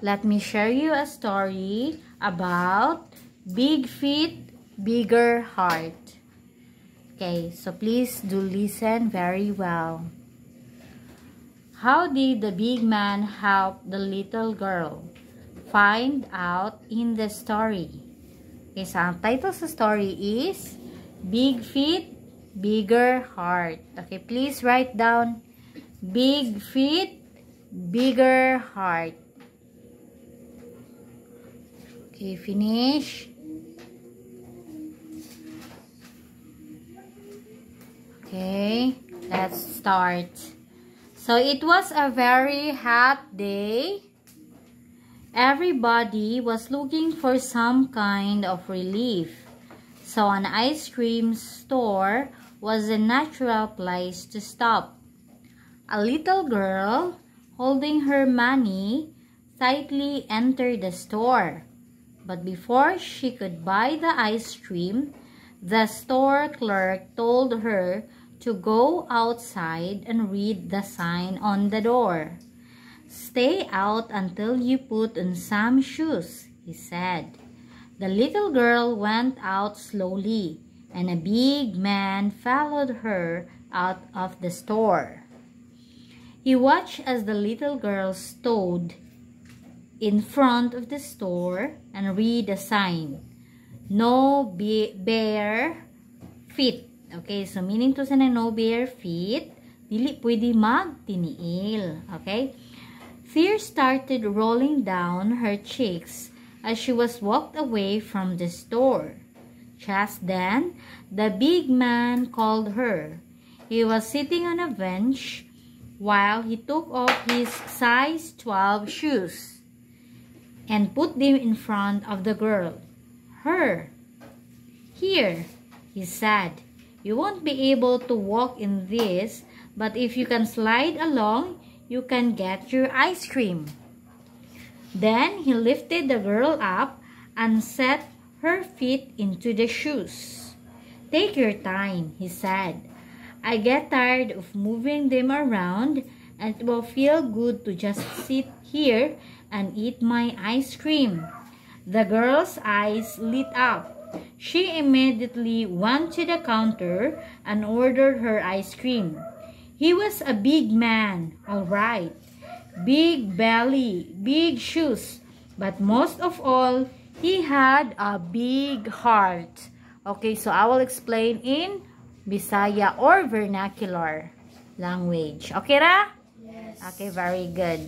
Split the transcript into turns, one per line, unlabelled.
let me share you a story about big feet, bigger heart. Okay, so please do listen very well. How did the big man help the little girl? Find out in the story. Okay, so ang title sa story is Big Feet, Bigger Heart. Okay, please write down Big Feet, Bigger Heart. Okay, finish. Okay, let's start. So it was a very hot day. Everybody was looking for some kind of relief. So an ice cream store was a natural place to stop. A little girl, holding her money, tightly entered the store. But before she could buy the ice cream, the store clerk told her to go outside and read the sign on the door. "Stay out until you put on some shoes," he said. The little girl went out slowly, and a big man followed her out of the store. He watched as the little girl stood in front of the store and read a sign, "No bare feet." Okay, so meaning to sa no bare feet, dili pwede magtiniil. Okay? Tears started rolling down her cheeks as she was walked away from the store. Just then, the big man called her. He was sitting on a bench while he took off his size 12 shoes and put them in front of the girl. "Here," he said. "You won't be able to walk in this, but if you can slide along, you can get your ice cream." Then he lifted the girl up and set her feet into the shoes. "Take your time," he said. "I get tired of moving them around, and it will feel good to just sit here and eat my ice cream." The girl's eyes lit up. She immediately went to the counter and ordered her ice cream. He was a big man, all right. Big belly, big shoes, but most of all, he had a big heart. Okay, so I will explain in Bisaya or vernacular language. Okay ra?
Yes.
Okay, very good.